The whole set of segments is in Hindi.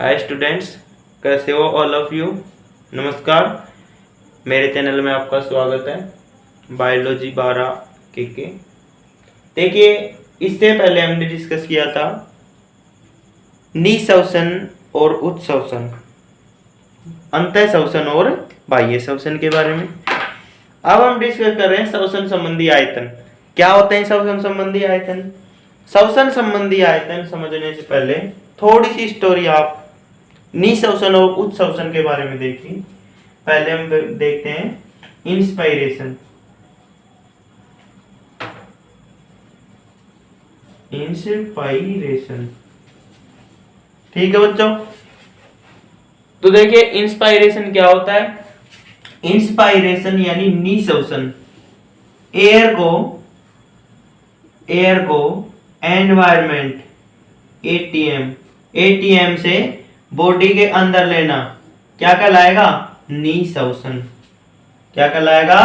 हाय स्टूडेंट्स, कैसे हो ऑल ऑफ यू। नमस्कार, मेरे चैनल में आपका स्वागत है बायोलॉजी 12 के। देखिए, इससे पहले हमने डिस्कस किया था निःश्वसन और उत्श्वसन, अंतः श्वसन और बाह्य श्वसन के बारे में। अब हम डिस्कस कर रहे हैं श्वसन संबंधी आयतन। क्या होते हैं श्वसन संबंधी आयतन? श्वसन संबंधी आयतन समझने से पहले थोड़ी सी स्टोरी आप निःश्वसन और उत्श्वसन के बारे में देखिए। पहले हम देखते हैं इंस्पायरेशन। इंस्पायरेशन, ठीक है बच्चों। तो देखिए इंस्पायरेशन क्या होता है। इंस्पायरेशन यानी निःश्वसन, एयर को एनवायरमेंट एटीएम से बॉडी के अंदर लेना क्या कहलाएगा? निःश्वसन। क्या कहलाएगा?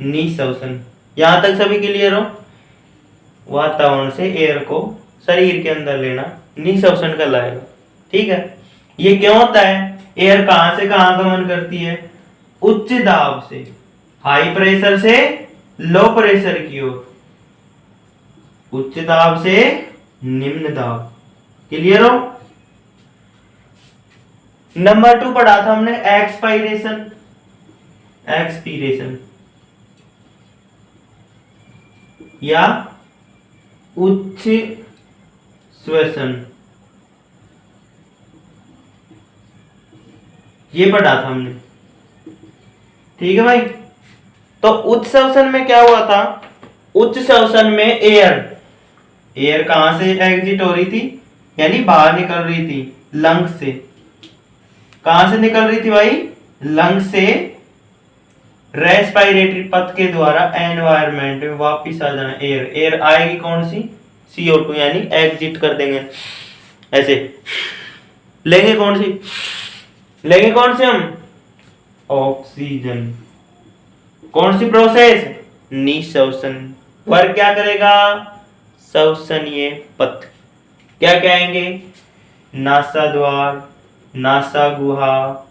निःश्वसन। यहां तक सभी क्लियर हो? वातावरण से एयर को शरीर के अंदर लेना निःश्वसन कहलाएगा। ठीक है, ये क्यों होता है? एयर कहां से कहां गमन करती है? उच्च दाब से, हाई प्रेशर से लो प्रेशर की ओर, उच्च दाब से निम्न दाब। क्लियर हो? नंबर 2 पढ़ा था हमने एक्सपायरेशन, एक्सपीरेशन या उच्च श्वसन, ये पढ़ा था हमने। ठीक है भाई। तो उच्च श्वसन में क्या हुआ था? उच्च श्वसन में एयर कहां से एग्जिट हो रही थी, यानी बाहर निकल रही थी लंग्स से। कहां से निकल रही थी भाई? लंग्स से रेस्पिरेटरी पथ के द्वारा एनवायरनमेंट में वापस आ जाना। एयर आएगी कौन सी? CO2, यानी एग्जिट कर देंगे ऐसे। लेंगे कौन सी? लेंगे कौन सी हम? ऑक्सीजन। कौन सी प्रोसेस? निःश्वसन। पर क्या करेगा? श्वसनीय पथ। क्या कहेंगे? नासा द्वार, नासा गुहा,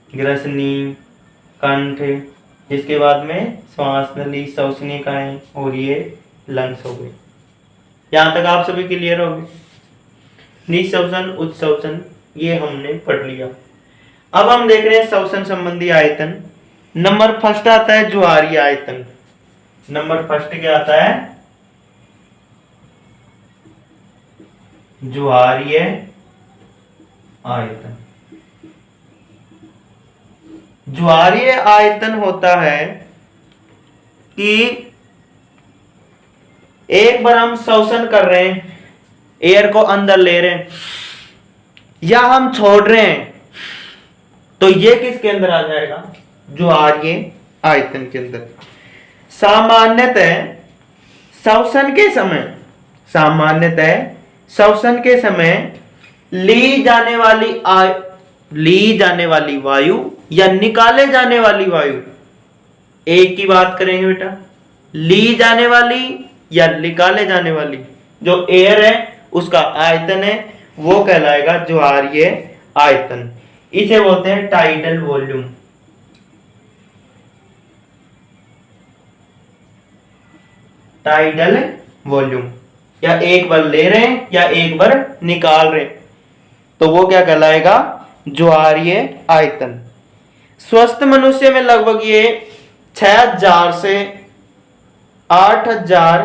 ग्रसनी, कंठ, इसके बाद में श्वास नली, श्वसनिकाएं और ये लंग्स हो गए। यहां तक आप सभी क्लियर हो गए? निःश्वसन, उत्श्वसन ये हमने पढ़ लिया। अब हम देख रहे हैं श्वसन संबंधी आयतन। नंबर फर्स्ट आता है ज्वारीय आयतन। नंबर फर्स्ट क्या आता है? ज्वारीय आयतन। ज्वारीय आयतन होता है कि एक बार हम श्वसन कर रहे हैं, एयर को अंदर ले रहे हैं या हम छोड़ रहे हैं, तो ये किसके अंदर आ जाएगा? ज्वारीय आयतन के अंदर। सामान्यतः श्वसन के समय ली जाने वाली वायु या निकाले जाने वाली वायु, एक की बात करेंगे बेटा, ली जाने वाली या निकाले जाने वाली, जो एयर है उसका आयतन है वो कहलाएगा ज्वारीय आयतन। इसे बोलते हैं टाइडल वॉल्यूम। टाइडल वॉल्यूम, या एक बार ले रहे हैं या एक बार निकाल रहे हैं, तो वो क्या कहलाएगा? ज्वारीय आयतन। स्वस्थ मनुष्य में लगभग ये 6000 से 8000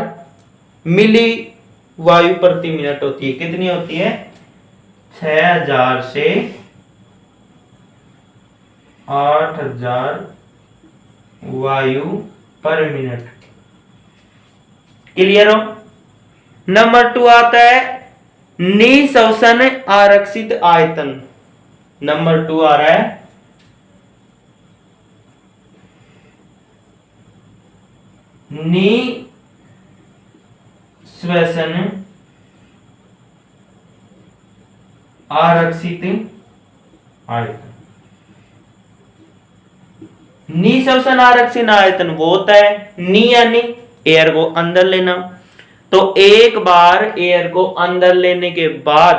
मिली वायु प्रति मिनट होती है। कितनी होती है? 6000 से 8000 वायु पर मिनट। क्लियर हो? नंबर 2 आता है निःश्वसन आरक्षित आयतन। नंबर 2 आ रहा है निःश्वसन आरक्षित आयतन। निःश्वसन आरक्षित आयतन वो होता है नी यानी एयर को अंदर लेना। तो एक बार एयर को अंदर लेने के बाद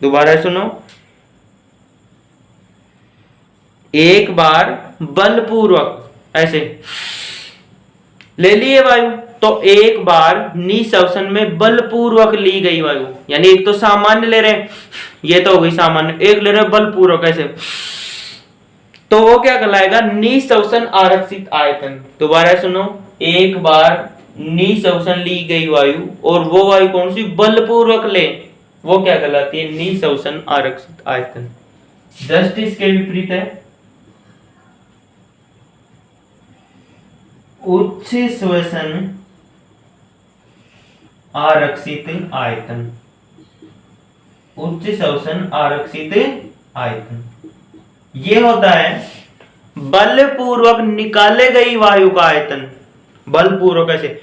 दोबारा सुनो, एक बार बलपूर्वक ऐसे ले लिए वायु, तो एक बार निःश्वसन में बलपूर्वक ली गई वायु, यानी एक तो सामान्य ले रहे हैं, ये तो हो गई सामान्य, एक ले रहे हैं बलपूर्वक ऐसे, तो वो क्या कहलाएगा, निःश्वसन आरक्षित आयतन। दोबारा सुनो, एक बार निःश्वसन ली गई वायु और वो वायु कौन सी, बलपूर्वक ले, वो क्या कहलाती है, निःश्वसन आरक्षित आयतन। जस्ट इसके विपरीत है उच्च श्वसन आरक्षित आयतन। उच्च श्वसन आरक्षित आयतन ये होता है बलपूर्वक निकाले गई वायु का आयतन, बलपूर्वक ऐसे,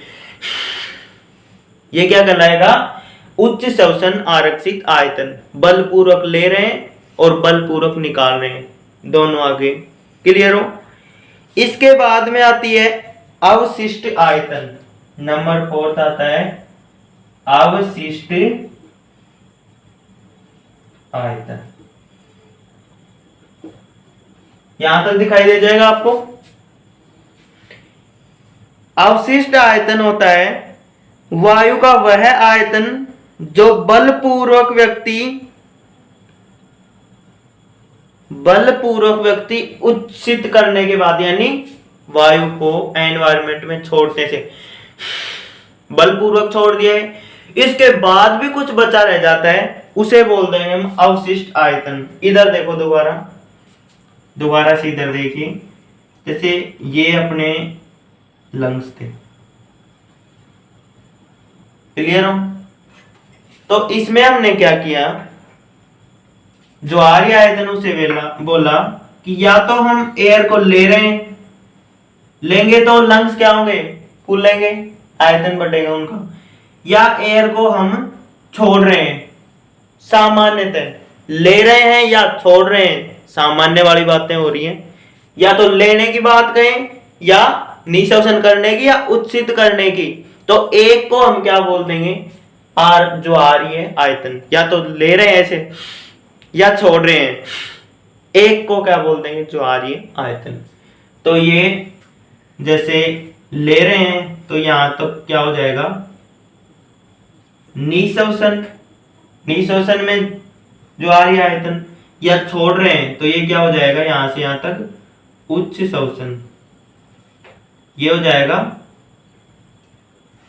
ये क्या कहलाएगा, उच्च श्वसन आरक्षित आयतन। बलपूर्वक ले रहे हैं और बलपूर्वक निकाल रहे हैं, दोनों आगे। क्लियर हो? इसके बाद में आती है अवशिष्ट आयतन। नंबर 4 आता है अवशिष्ट आयतन। यहां तक दिखाई दे जाएगा आपको। अवशिष्ट आयतन होता है वायु का वह आयतन जो बलपूर्वक व्यक्ति उत्सित करने के बाद, यानी वायु को एनवायरमेंट में छोड़ने से, बलपूर्वक छोड़ दिया है, इसके बाद भी कुछ बचा रह जाता है, उसे बोल देंगे हम अवशिष्ट आयतन। इधर देखो, दोबारा से इधर देखिए, जैसे ये अपने लंग्स थे, क्लियर हो? तो इसमें हमने क्या किया, जो आर्य आयतन उसे बोला कि या तो हम एयर को ले रहे हैं, लेंगे तो लंग्स क्या होंगे, फूल लेंगे, आयतन बढ़ेगा उनका, या एयर को हम छोड़ रहे हैं, सामान्यतः ले रहे हैं या छोड़ रहे हैं, सामान्य वाली बातें हो रही हैं, या तो लेने की बात कहें या निःश्वसन करने की या उत्सित करने की, तो एक को हम क्या बोल देंगे, जो आ रही है आयतन, या तो ले रहे हैं ऐसे या छोड़ रहे हैं, एक को क्या बोल देंगे, जो आ रही है आयतन। तो ये जैसे ले रहे हैं तो यहां तो क्या हो जाएगा, निःश्वसन में जो आ रही है आयतन, या छोड़ रहे हैं तो ये क्या हो जाएगा, यहां से यहां तक उच्च श्वसन, ये हो जाएगा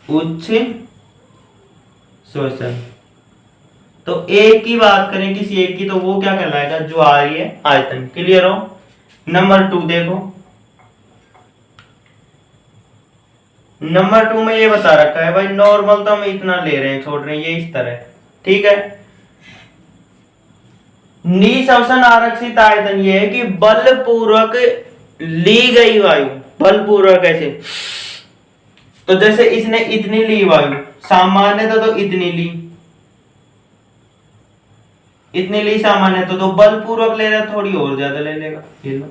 उच्च श्वसन। तो एक की बात करें किसी एक की, तो वो क्या कहलाएगा, जो आ रही है आयतन। क्लियर हो? नंबर 2 देखो, नंबर 2 में ये बता रखा है भाई, नॉर्मल तो हम इतना ले रहे हैं, छोड़ रहे हैं, ये इस तरह, ठीक है। निःश्वसन आरक्षित आयतन ये है कि बलपूर्वक ली गई वायु, बलपूर्वक ऐसे, तो जैसे इसने इतनी ली वायु, सामान्य तो इतनी ली सामान्य तो बलपूर्वक ले रहा, थोड़ी और ज्यादा ले लेगा, ये लो,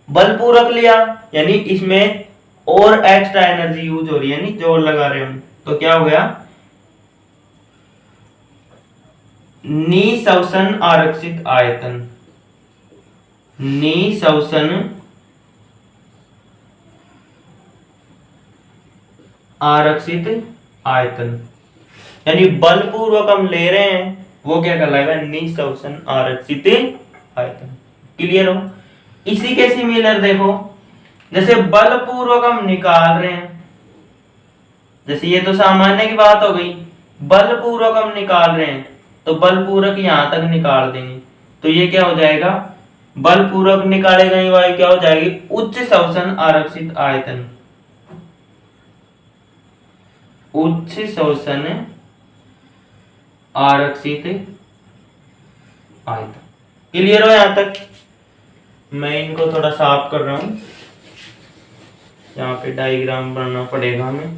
बलपूर्वक लिया यानी इसमें और एक्स्ट्रा एनर्जी यूज हो रही है, यानी जोर लगा रहे हम, तो क्या हो गया, निःश्वसन आरक्षित आयतन। निःश्वसन आरक्षित आयतन, यानी बलपूर्वक हम ले रहे हैं, वो क्या कहलाएगा, निःश्वसन आरक्षित आयतन। क्लियर हो? इसी के सिमिलर देखो, जैसे बलपूर्वक हम निकाल रहे हैं, जैसे ये तो सामान्य की बात हो गई, बलपूर्वक हम निकाल रहे हैं, तो बलपूर्वक यहां तक निकाल देंगे, तो ये क्या हो जाएगा, बलपूर्वक निकाले गई वायु क्या हो जाएगी, उच्च श्वसन आरक्षित आयतन। उच्च श्वसन आरक्षित आयतन। क्लियर हो यहां तक? मैं इनको थोड़ा साफ कर रहा हूं, यहाँ पे डायग्राम बनाना पड़ेगा हमें।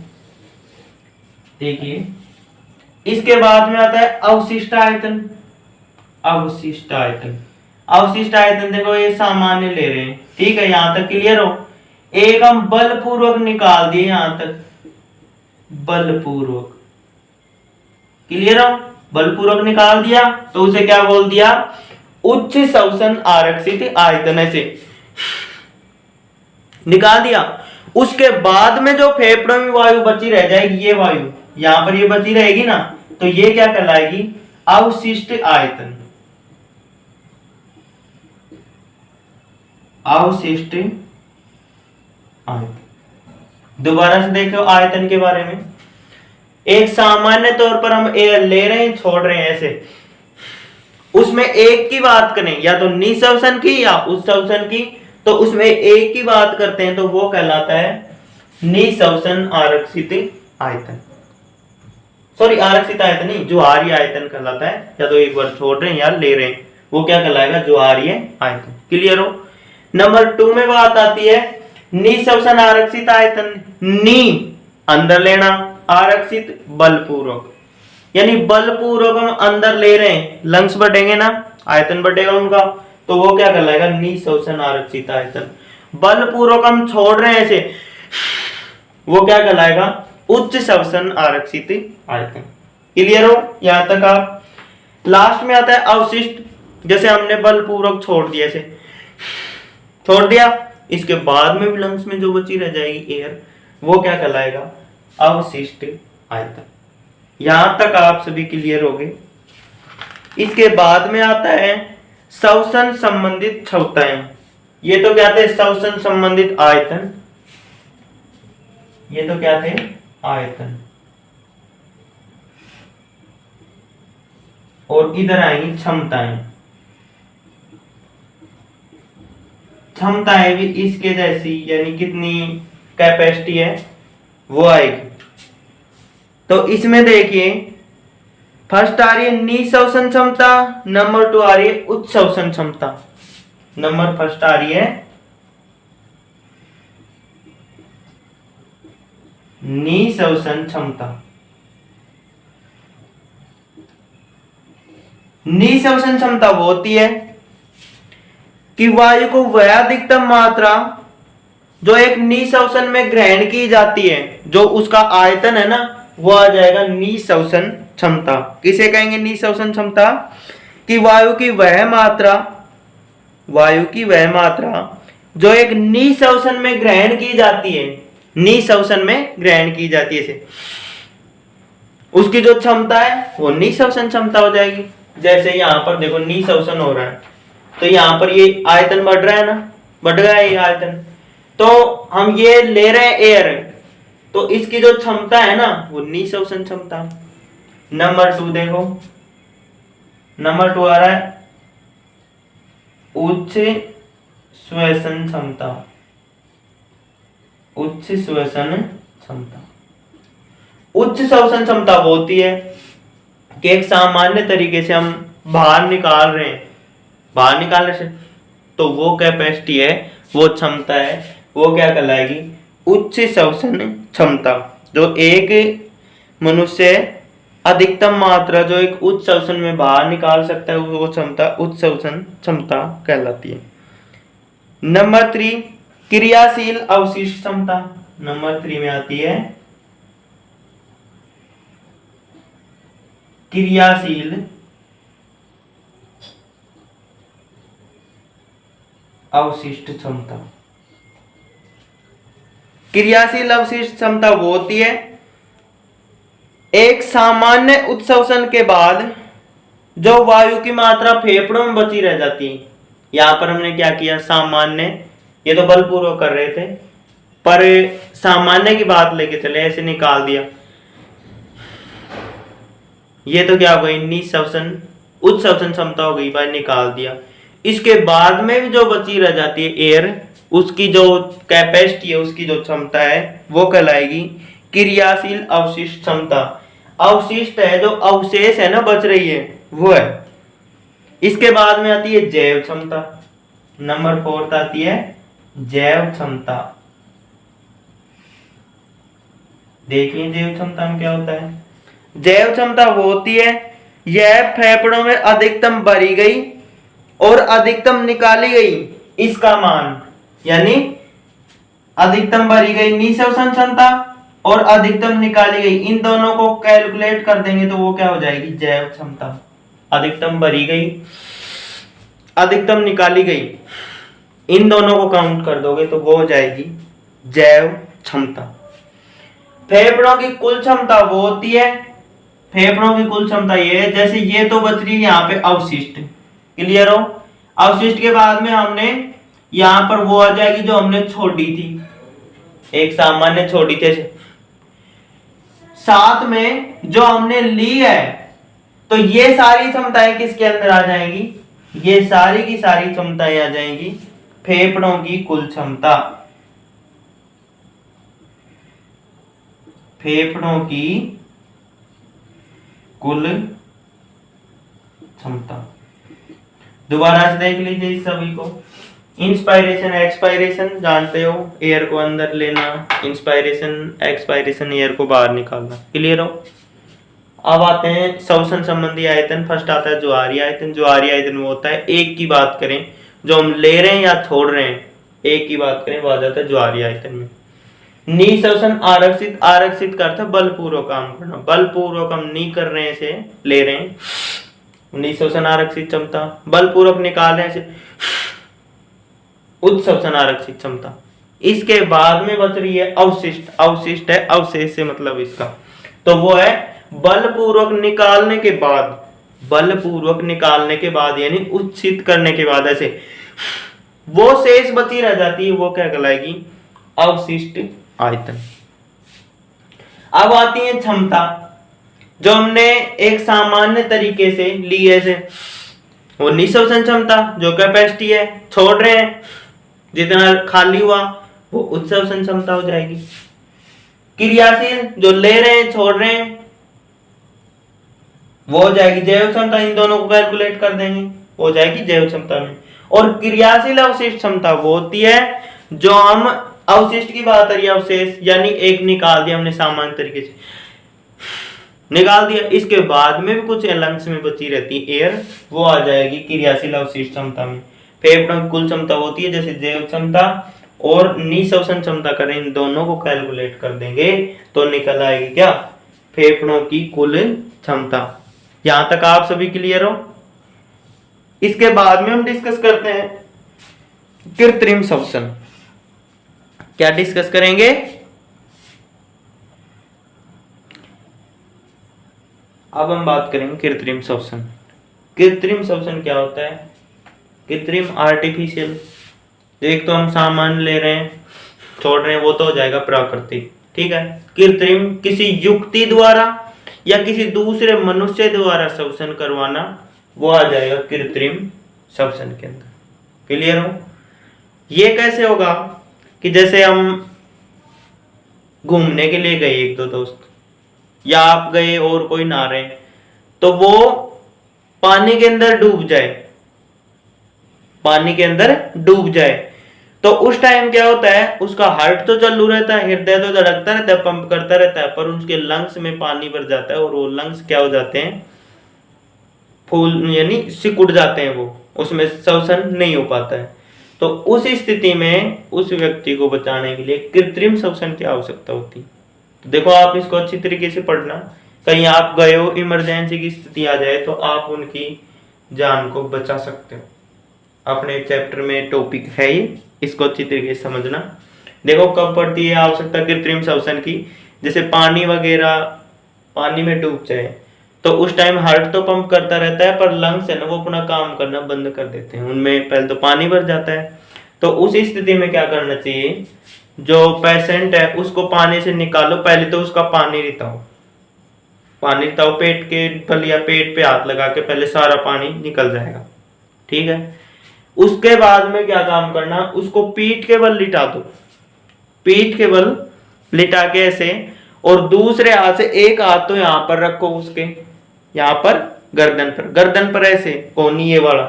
देखिए, इसके बाद में आता है अवशिष्ट आयतन। अवशिष्ट आयतन, अवशिष्ट आयतन देखो, ये सामान्य ले रहे हैं, ठीक है, यहां तक क्लियर हो? एक हम बलपूर्वक निकाल दिए यहां तक, बलपूर्वक, क्लियर हो? बलपूर्वक निकाल दिया तो उसे क्या बोल दिया, उच्च श्वसन आरक्षित आयतन से निकाल दिया। उसके बाद में जो फेफड़ों में वायु बची रह जाएगी, ये वायु यहां पर ये बची रहेगी ना, तो ये क्या कहलाएगी, अवशिष्ट आयतन। अवशिष्ट आयतन। दोबारा से देखो आयतन के बारे में। एक सामान्य तौर पर हम एयर ले रहे हैं, छोड़ रहे हैं ऐसे, उसमें एक की बात करें या तो निःश्वसन की या उच्छ्वसन की, तो उसमें एक की बात करते हैं तो वो कहलाता है निःश्वसन आरक्षित आयतन। सॉरी, आरक्षित आयतन नहीं, ज्वारीय आयतन कहलाता है। या तो एक बार छोड़ रहे हैं या ले रहे हैं, वो क्या कहलाएगा, ज्वारीय आयतन। क्लियर हो। नंबर 2 में बात आती है निःश्वसन आरक्षित आयतन। नी अंदर लेना, आरक्षित बलपूर्वक, यानी बलपूर्वक हम अंदर ले रहे हैं, लंग्स बढ़ेंगे ना, आयतन बढ़ेगा उनका, तो वो क्या कहलाएगा, निःश्वसन आरक्षित आयतन। बलपूर्वक हम छोड़ रहे हैं ऐसे, वो क्या कहलाएगा, उच्च श्वसन आरक्षित आयतन। क्लियर हो यहां तक आप। लास्ट में आता है अवशिष्ट, जैसे हमने बलपूर्वक छोड़ दिया, ऐसे छोड़ दिया, इसके बाद में भी लंग्स में जो बची रह जाएगी एयर, वो क्या कहलाएगा, अवशिष्ट आयतन। यहां तक आप सभी क्लियर हो गए। इसके बाद में आता है श्वसन संबंधित क्षमताएं। ये तो क्या थे, श्वसन संबंधित आयतन, ये तो क्या थे, आयतन। और इधर आएंगी क्षमताएं। क्षमताएं भी इसके जैसी, यानी कितनी कैपेसिटी है वो आएगी। तो इसमें देखिए, फर्स्ट आ रही है निःश्वसन क्षमता, नंबर 2 आ रही है उच्छ्वसन क्षमता। नंबर फर्स्ट आ रही है निःश्वसन क्षमता। निःश्वसन क्षमता वो होती है कि वायु को वह अधिकतम मात्रा जो एक निःश्वसन में ग्रहण की जाती है, जो उसका आयतन है ना, वो आ जाएगा निःश्वसन क्षमता। किसे कहेंगे निःश्वसन क्षमता, कि वायु की वह मात्रा जो एक निःश्वसन में ग्रहण की जाती है, निःश्वसन में ग्रहण की जाती है से, उसकी जो क्षमता है वो निःश्वसन क्षमता हो जाएगी। जैसे यहां पर देखो निःश्वसन हो रहा है, तो यहां पर ये आयतन बढ़ रहा है ना, बढ़ गया ये आयतन, तो हम ये ले रहे हैं एयर, तो इसकी जो क्षमता है ना वो निःश्वसन क्षमता। नंबर 2 देखो, नंबर 2 आ रहा है उच्च श्वसन क्षमता। उच्च श्वसन क्षमता, उच्च श्वसन क्षमता वो होती है कि एक सामान्य तरीके से हम बाहर निकाल रहे हैं, बाहर निकालने से, तो वो कैपेसिटी है, वो क्षमता है, वो क्या कहलाएगी, उच्च श्वसन क्षमता। जो एक मनुष्य अधिकतम मात्रा जो एक उच्च श्वसन में बाहर निकाल सकता है, वो क्षमता उच्च श्वसन क्षमता कहलाती है। नंबर 3 क्रियाशील अवशिष्ट क्षमता। नंबर 3 में आती है क्रियाशील अवशिष्ट क्षमता। क्रियाशील अवशिष्ट क्षमता वो होती है एक सामान्य उत्सर्जन के बाद जो वायु की मात्रा फेफड़ों में बची रह जाती है। यहां पर हमने क्या किया, सामान्य, ये तो बलपूर्वक कर रहे थे, पर सामान्य की बात लेके चले, ऐसे निकाल दिया। ये तो क्या हो गई, निःश्वसन उत्सर्जन क्षमता हो गई भाई, निकाल दिया। इसके बाद में भी जो बची रह जाती है एयर, उसकी जो कैपेसिटी है, उसकी जो क्षमता है, वो कहलाएगी क्रियाशील अवशिष्ट क्षमता। अवशिष्ट है, जो अवशेष है ना, बच रही है, वो है। इसके बाद में आती है जैव क्षमता। नंबर 4 आती है जैव क्षमता। देखिए जैव क्षमता में क्या होता है। जैव क्षमता वो होती है, यह फेफड़ों में अधिकतम भरी गई और अधिकतम निकाली गई इसका मान, यानी अधिकतम भरी गई निःश्वसन क्षमता और अधिकतम निकाली गई, इन दोनों को कैलकुलेट कर देंगे तो वो क्या हो जाएगी, जैव क्षमता। अधिकतम भरी गई, अधिकतम निकाली गई, इन दोनों को काउंट कर दोगे तो वो हो जाएगी जैव क्षमता। फेफड़ों की कुल क्षमता वो होती है, फेफड़ों की कुल क्षमता ये है, जैसे ये तो बच रही है यहाँ पे अवशिष्ट, क्लियर हो। अवशिष्ट के बाद में हमने यहाँ पर वो आ जाएगी जो हमने छोड़ी थी, एक सामान्य छोड़ी थी, साथ में जो हमने ली है, तो ये सारी क्षमताएं किसके अंदर आ जाएंगी, ये सारी की सारी क्षमताएं आ जाएंगी फेफड़ों की कुल क्षमता, फेफड़ों की कुल क्षमता। दोबारा से देख लीजिए इस सभी को, इंस्पायरेशन एक्सपायरेशन जानते हो, एयर को अंदर लेना, इंस्पायरेशन एक्सपायरेशन एयर को बाहर निकालना, क्लियर हो। अब आते हैं श्वसन संबंधी आयतन। फर्स्ट आता है ज्वारीय आयतन। ज्वारीय आयतन वो होता है, एक की बात करें जो हम ले रहे हैं या छोड़ रहे हैं, एक की बात करें वो आ जाता है ज्वारीय आयतन में। निःश्वसन आरक्षित, आरक्षित का अर्थ बलपूर्वक काम करना, बलपूर्वक हम नहीं कर रहे हैं, से ले रहे हैं, निःश्वसन आरक्षित क्षमता। बलपूर्वक निकाल रहे हैं, उच्चश्वसन आरक्षित क्षमता। इसके बाद में बच रही है अवशिष्ट, अवशिष्ट है अवशेष से मतलब इसका, तो वो है बलपूर्वक निकालने के बाद, बलपूर्वक निकालने के बाद यानी उच्छित करने के बाद ऐसे वो शेष बची रह जाती है, वो क्या कहलाएगी, अवशिष्ट आयतन। अब आती है क्षमता, जो हमने एक सामान्य तरीके से ली ऐसे, वो निःश्वसन क्षमता जो कैपेसिटी है, छोड़ रहे हैं जितना खाली हुआ वो उच्चश्वसन क्षमता हो जाएगी। क्रियाशील जो ले रहे हैं छोड़ रहे हैं वो हो जाएगी जैव क्षमता, इन दोनों को कैलकुलेट कर देंगे वो हो जाएगी जैव क्षमता में। और क्रियाशील अवशिष्ट क्षमता वो होती है जो हम अवशिष्ट की बात करिए, अवशेष यानी एक निकाल दिया हमने सामान्य तरीके से निकाल दिया, इसके बाद में भी कुछ लंग्स में बची रहती है एयर, वो आ जाएगी क्रियाशील अवशिष्ट क्षमता में। फेफड़ों की कुल क्षमता होती है जैसे जैव क्षमता और निःश्वसन क्षमता करें, इन दोनों को कैलकुलेट कर देंगे तो निकल आएगी क्या, फेफड़ों की कुल क्षमता। यहां तक आप सभी क्लियर हो। इसके बाद में हम डिस्कस करते हैं कृत्रिम श्वसन। क्या डिस्कस करेंगे, अब हम बात करेंगे कृत्रिम श्वसन। कृत्रिम श्वसन क्या होता है, कृत्रिम आर्टिफिशियल, एक तो हम सामान ले रहे हैं छोड़ रहे हैं वो तो हो जाएगा प्राकृतिक, ठीक है। कृत्रिम किसी युक्ति द्वारा या किसी दूसरे मनुष्य द्वारा श्वसन करवाना, वो आ जाएगा कृत्रिम श्वसन के अंदर, क्लियर हो। ये कैसे होगा कि जैसे हम घूमने के लिए गए एक दो दोस्त, या आप गए और कोई नहा रहे, तो वो पानी के अंदर डूब जाए, पानी के अंदर डूब जाए, तो उस टाइम क्या होता है, उसका हार्ट तो चालू रहता है, हृदय तो धड़कता रहता है, पंप करता रहता है, पर उसके लंग्स में पानी भर जाता है और वो लंग्स क्या हो जाते हैं, फूल यानी सिकुड़ जाते हैं, वो उसमें श्वसन नहीं हो पाता है। तो उस स्थिति में उस व्यक्ति को बचाने के लिए कृत्रिम श्वसन की आवश्यकता होती है। तो देखो आप इसको अच्छी तरीके से पढ़ना, कहीं आप गए हो इमरजेंसी की स्थिति आ जाए तो आप उनकी जान को बचा सकते हो। अपने चैप्टर में टॉपिक है ये, इसको अच्छी तरीके से समझना। देखो कब पड़ती है आवश्यकता कृत्रिम श्वसन की, जैसे पानी वगैरह, पानी में डूब जाए तो उस टाइम हार्ट तो पंप करता रहता है पर लंग्स है ना वो अपना काम करना बंद कर देते हैं, उनमें पहले तो पानी भर जाता है। तो उस स्थिति में क्या करना चाहिए, जो पेशेंट है उसको पानी से निकालो, पहले तो उसका पानी रिताओ, पानी रिताओ पेट के बल या पेट पे हाथ लगा के, पहले सारा पानी निकल जाएगा, ठीक है। उसके बाद में क्या काम करना, उसको पीठ के बल लिटा दो, पीठ के बल लिटा के ऐसे, और दूसरे हाथ से एक हाथ तो यहाँ पर रखो, उसके यहाँ पर गर्दन पर ऐसे कोनी ये वाला,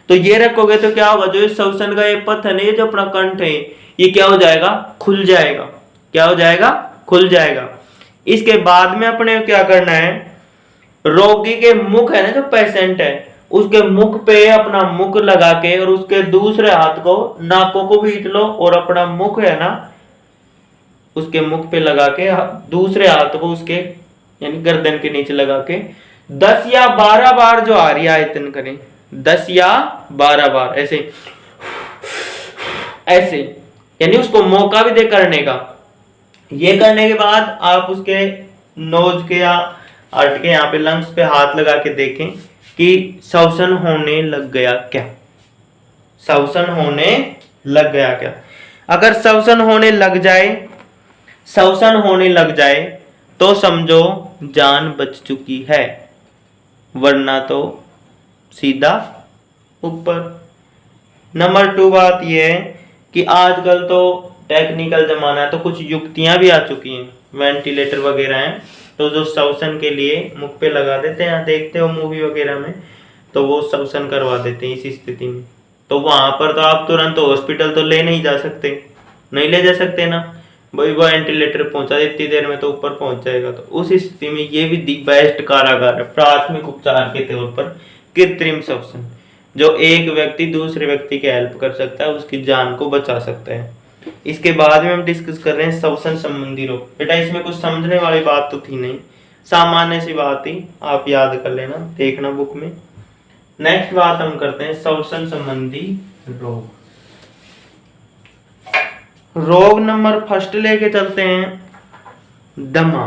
तो ये रखोगे तो क्या होगा, जो श्वसन का ये पथ है ना, ये जो अपना कंठ है ये क्या हो जाएगा, खुल जाएगा, क्या हो जाएगा, खुल जाएगा। इसके बाद में अपने क्या करना है, रोगी के मुख है ना, जो पेशेंट है उसके मुख पे अपना मुख लगा के और उसके दूसरे हाथ को नाकों को भींच लो और अपना मुख है ना उसके मुख पे लगा के दूसरे हाथ को उसके यानी गर्दन के नीचे लगा के 10 या 12 बार जो आ रही आयतन करें, 10 या 12 बार ऐसे ऐसे, यानी उसको मौका भी दे करने का। ये करने के बाद आप उसके नोज के या अर्ट के यहाँ पे लंग्स पे हाथ लगा के देखें कि श्वसन होने लग गया क्या, श्वसन होने लग गया क्या। अगर श्वसन होने लग जाए, श्वसन होने लग जाए तो समझो जान बच चुकी है, वरना तो सीधा ऊपर। नंबर 2 बात यह है कि आजकल तो टेक्निकल जमाना है तो कुछ युक्तियां भी आ चुकी हैं, वेंटिलेटर वगैरह हैं, तो जो श्वसन के लिए मुख पे लगा देते हैं, देखते हो मूवी वगैरह में, तो वो श्वसन करवा देते हैं इस स्थिति में। तो वहां पर तो आप तुरंत हॉस्पिटल तो ले नहीं जा सकते, नहीं ले जा सकते ना भाई, वो वेंटिलेटर पहुंचा दे इतनी देर में तो ऊपर पहुंच जाएगा। तो उस स्थिति में ये भी दी बेस्ट कारागार है प्राथमिक उपचार के तौर पर, कृत्रिम श्वसन, जो एक व्यक्ति दूसरे व्यक्ति की हेल्प कर सकता है, उसकी जान को बचा सकता है। इसके बाद में हम डिस्कस कर रहे हैं श्वसन संबंधी रोग। बेटा इसमें कुछ समझने वाली बात तो थी नहीं, सामान्य सी बात थी, आप याद कर लेना, देखना बुक में। नेक्स्ट बात हम करते हैं श्वसन संबंधी रोग। रोग नंबर 1 लेके चलते हैं दमा।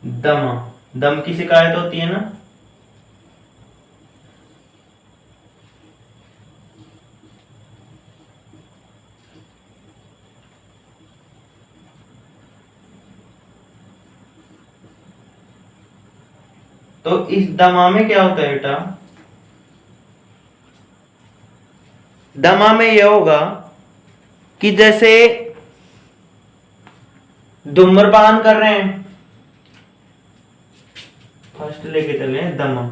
दमा, दम की शिकायत होती है ना, तो इस दमा में क्या होता है बेटा, दमा में यह होगा कि जैसे धूम्रपान कर रहे हैं, फर्स्ट लेके चले दमा।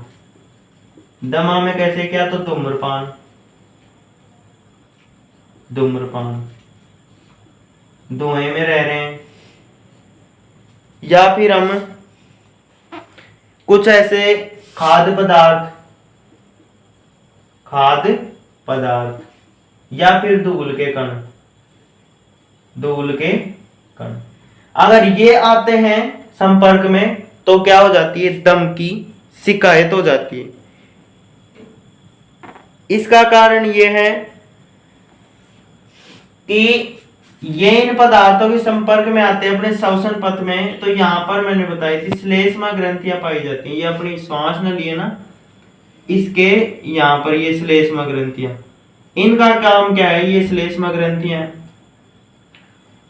दमा में कैसे क्या, तो धूम्रपान, धूम्रपान धुएं में रह रहे हैं, या फिर हम कुछ ऐसे खाद्य पदार्थ, खाद्य पदार्थ, या फिर धूल के कण, धूल के कण, अगर ये आते हैं संपर्क में तो क्या हो जाती है, दम की शिकायत हो जाती है। इसका कारण ये है कि ये इन पदार्थों के संपर्क में आते हैं अपने श्वसन पथ में, तो यहां पर मैंने बताई थी श्लेष्मा ग्रंथियां पाई जाती हैं। ये अपनी श्वास न लिए ना, इसके यहां पर ये श्लेष्मा ग्रंथियां, इनका काम क्या है, ये श्लेष्मा ग्रंथियां,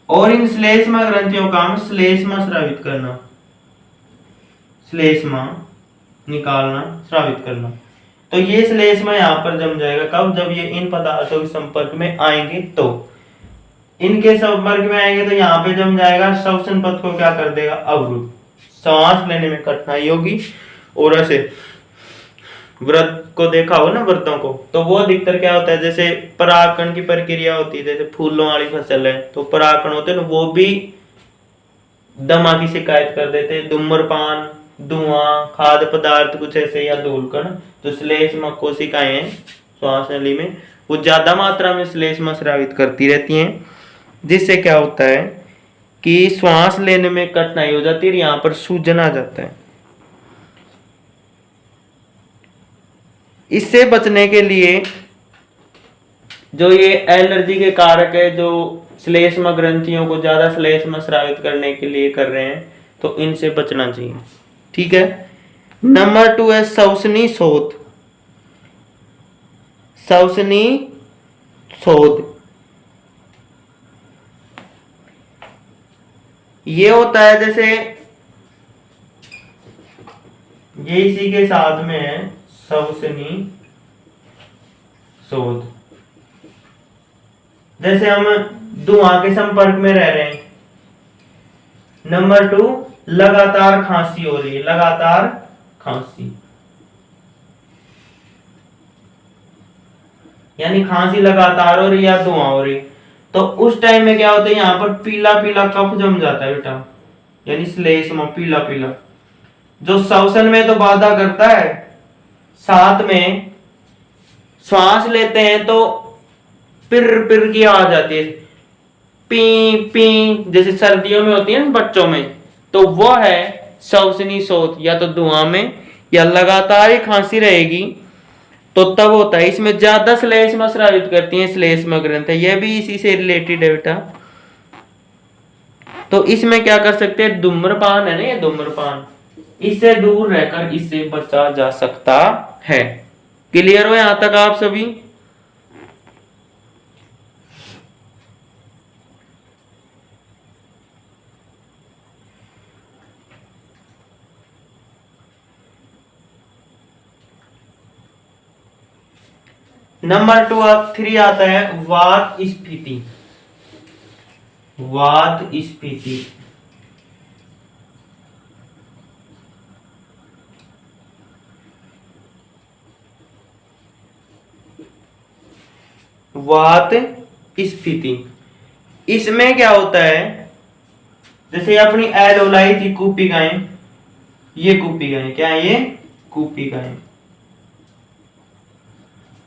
और इन श्लेष्मा ग्रंथियों का काम श्लेष्मा स्रावित करना, श्लेष्मा निकालना, स्रावित करना। तो ये श्लेष्मा यहाँ पर जम जाएगा कब, जब ये इन पदार्थों के संपर्क में आएंगे, तो इनके संपर्क में आएंगे तो यहाँ पे जम जाएगा, श्वसन पथ को क्या कर देगा, अवरुद्ध, सांस लेने में कठिनाई होगी। और ऐसे व्रत को देखा हो ना, व्रतों को, तो वो अधिकतर क्या होता है, जैसे परागकण की प्रक्रिया होती है, जैसे फूलों वाली फसल है तो परागकण होते हैं ना, वो भी दमा की शिकायत कर देते हैं। धूम्रपान, धुआं, खाद्य पदार्थ कुछ ऐसे, या धूलकण, तो श्लेष्मा कोशिकाएं हैं श्वास नली में, वो ज्यादा मात्रा में श्लेष्मा स्रावित करती रहती हैं, जिससे क्या होता है कि श्वास लेने में कठिनाई हो जाती है, यहाँ पर सूजन आ जाता है। इससे बचने के लिए जो ये एलर्जी के कारक है, जो श्लेष्मा ग्रंथियों को ज्यादा श्लेष्मा स्रावित करने के लिए कर रहे हैं, तो इनसे बचना चाहिए, ठीक है। नंबर 2 है श्वसनी शोथ। श्वसनी शोथ ये होता है जैसे ये इसी के साथ में है श्वसनी शोथ। जैसे हम धुआं के संपर्क में रह रहे हैं। नंबर 2 लगातार खांसी हो रही है, लगातार खांसी, यानी खांसी लगातार हो रही है या धुआं हो रही, तो उस टाइम में क्या होता है, यहाँ पर पीला पीला कफ जम जाता है बेटा, यानी श्लेष्मा पीला पीला, जो श्वसन में तो बाधा करता है, साथ में श्वास लेते हैं तो पिर की आवाज आती है, पी पी, जैसे सर्दियों में होती है ना बच्चों में, तो वो है श्वसनी शोथ। या तो धुआं में या लगातार ही खांसी रहेगी तो तब होता है। इसमें ज्यादा श्लेष्मा स्रावित करती है श्लेष्मा ग्रंथि, यह भी इसी से रिलेटेड है बेटा। तो इसमें क्या कर सकते हैं, धूम्रपान है ना, ये धूम्रपान, इससे दूर रहकर इससे बचा जा सकता है। क्लियर हो यहां तक आप सभी? नंबर 3 आता है वात स्फीति। वात स्फीति वात स्फीति, इसमें क्या होता है, जैसे अपनी एलोलाई थी कूपिकाएं, ये कूपिकाएं क्या है, ये कूपिकाएं।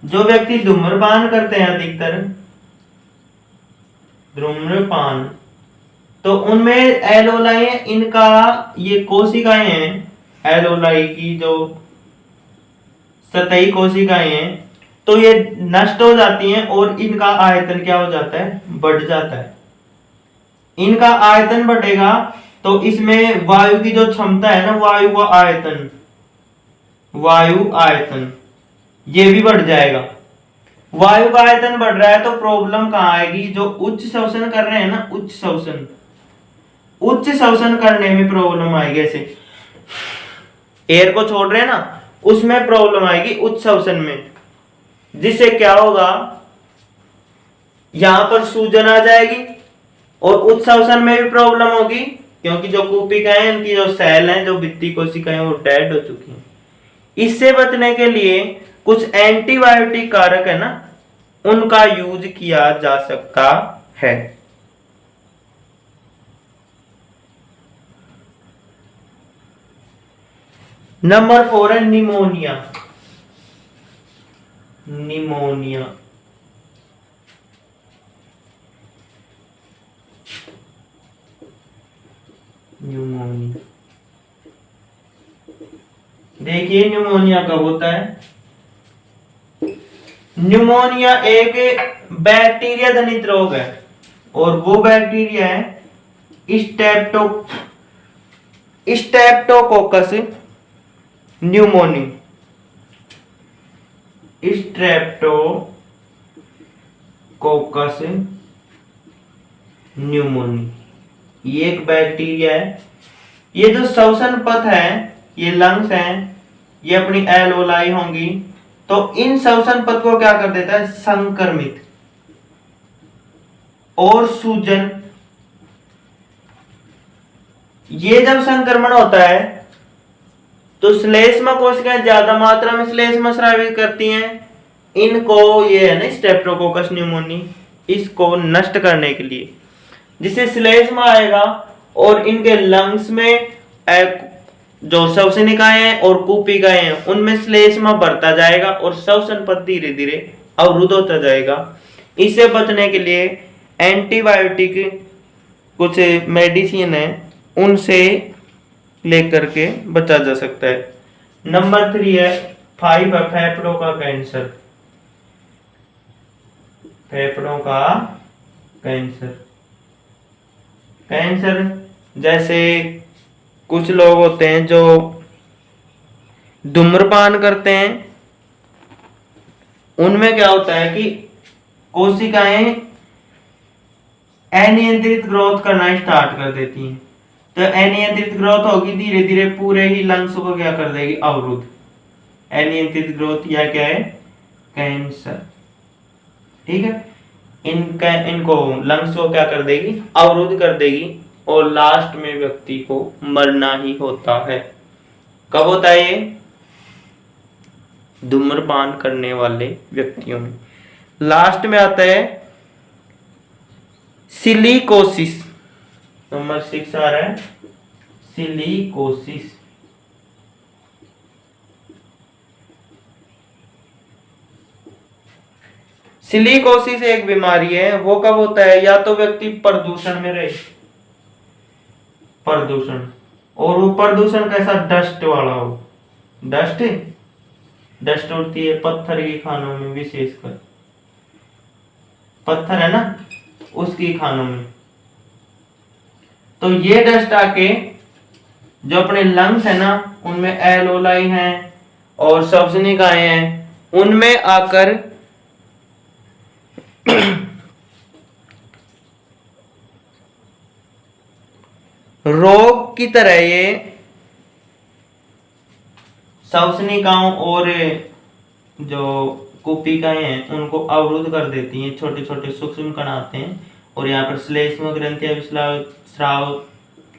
जो व्यक्ति धूम्रपान करते हैं अधिकतर, धूम्रपान, तो उनमें एलोलाई, इनका ये कोशिकाएं हैं एलोलाई की, जो सतही कोशिकाएं हैं, तो ये नष्ट हो जाती हैं और इनका आयतन क्या हो जाता है, बढ़ जाता है। इनका आयतन बढ़ेगा तो इसमें वायु की जो क्षमता है ना, वायु का आयतन, वायु आयतन ये भी बढ़ जाएगा। वायु का आयतन बढ़ रहा है तो प्रॉब्लम कहां आएगी, जो उच्च श्वसन कर रहे हैं ना, उच्च श्वसन करने में प्रॉब्लम आएगी। ऐसे एयर को छोड़ रहे हैं ना, उसमें प्रॉब्लम आएगी उच्च श्वसन में, जिससे क्या होगा, यहां पर सूजन आ जाएगी और उच्च श्वसन में भी प्रॉब्लम होगी, क्योंकि जो कूपिकाएं, इनकी जो सेल हैं, जो भित्ति कोशिकाएं, वो डेड हो चुकी हैं। इससे बचने के लिए कुछ एंटीबायोटिक कारक है ना, उनका यूज किया जा सकता है। नंबर 4 है निमोनिया। निमोनिया न्यूमोनिया, देखिए न्यूमोनिया कब होता है। न्यूमोनिया एक बैक्टीरिया जनित रोग है और वो बैक्टीरिया है स्ट्रेप्टोकोकस न्यूमोनी। स्ट्रेप्टोकोकस न्यूमोनी ये एक बैक्टीरिया है। ये जो श्वसन पथ है, ये लंग्स हैं, ये अपनी एलोलाई होंगी, तो इन श्वसन पथ को क्या कर देता है, संक्रमित और सूजन। ये जब संक्रमण होता है तो श्लेष्मा कोशिकाएं ज्यादा मात्रा में श्लेष्मा स्रावित करती हैं, इनको, ये है ना स्ट्रेप्टोकोकस न्यूमोनी, इसको नष्ट करने के लिए, जिससे श्लेष्मा आएगा और इनके लंग्स में जो श्वसनिकाएं हैं और कूपिकाएं हैं, उनमें श्लेष्मा बढ़ता जाएगा और श्वसन पथ धीरे धीरे अवरुद्ध होता जाएगा। इससे बचने के लिए एंटीबायोटिक कुछ मेडिसिन है, उनसे लेकर के बचा जा सकता है। नंबर 3 है 5 है फेफड़ों का कैंसर। फेफड़ों का कैंसर, कैंसर जैसे कुछ लोग होते हैं जो धूम्रपान करते हैं, उनमें क्या होता है कि कोशिकाएं अनियंत्रित ग्रोथ करना स्टार्ट कर देती हैं। तो अनियंत्रित ग्रोथ होगी, धीरे धीरे पूरे ही लंग्स को क्या कर देगी, अवरुद्ध। अनियंत्रित ग्रोथ या क्या है, कैंसर। ठीक है, इनको लंग्स को क्या कर देगी, अवरुद्ध कर देगी और लास्ट में व्यक्ति को मरना ही होता है। कब होता है ये, धूम्रपान करने वाले व्यक्तियों में। लास्ट में आता है सिलिकोसिस। नंबर 6 आ रहा है सिलिकोसिस। सिलिकोसिस एक बीमारी है, वो कब होता है, या तो व्यक्ति प्रदूषण में रहे, प्रदूषण, और वो प्रदूषण कैसा, डस्ट वाला हो, डस्ट डस्ट उड़ती है पत्थर के खानों में, विशेषकर पत्थर है ना उसकी खानों में, तो ये डस्ट आके जो अपने लंग्स है ना उनमें एलोलाई हैं और सब्सनिकाएं हैं, उनमें आकर रोग की तरह ये सब्सनिकाओं और जो कुपिकाएं हैं उनको अवरुद्ध कर देती हैं, छोटे छोटे सूक्ष्म कण आते हैं और यहाँ पर श्लेष्म ग्रंथियां स्राव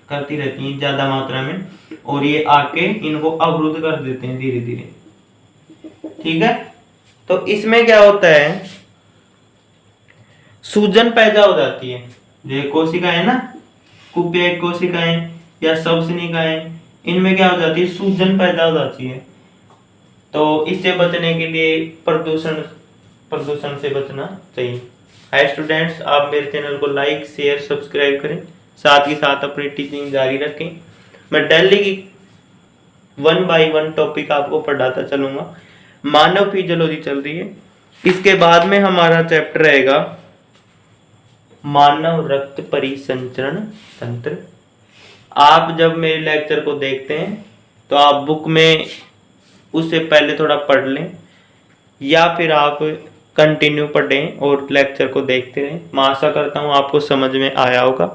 करती रहती हैं ज्यादा मात्रा में, और ये आके इनको अवरुद्ध कर देते हैं धीरे धीरे। ठीक है, तो इसमें क्या होता है, सूजन पैदा हो जाती है, जो कोशिकाएं ना, कुपियक कोशिकाएं या सब्सनिकाएं, इनमें क्या हो जाती है, सूजन पैदा हो जाती है। तो इससे बचने के लिए प्रदूषण से बचना चाहिए। हाय स्टूडेंट्स, आप मेरे चैनल को लाइक शेयर सब्सक्राइब करें, साथ ही साथ अपनी टीचिंग जारी रखें। मैं डेली की 1 बाय 1 टॉपिक आपको पढ़ाता चलूंगा। मानव फिजियोलॉजी चल रही है, इसके बाद में हमारा चैप्टर रहेगा मानव रक्त परिसंचरण तंत्र। आप जब मेरे लेक्चर को देखते हैं तो आप बुक में उससे पहले थोड़ा पढ़ लें, या फिर आप कंटिन्यू पढ़ें और लेक्चर को देखते रहें। मैं आशा करता हूँ आपको समझ में आया होगा।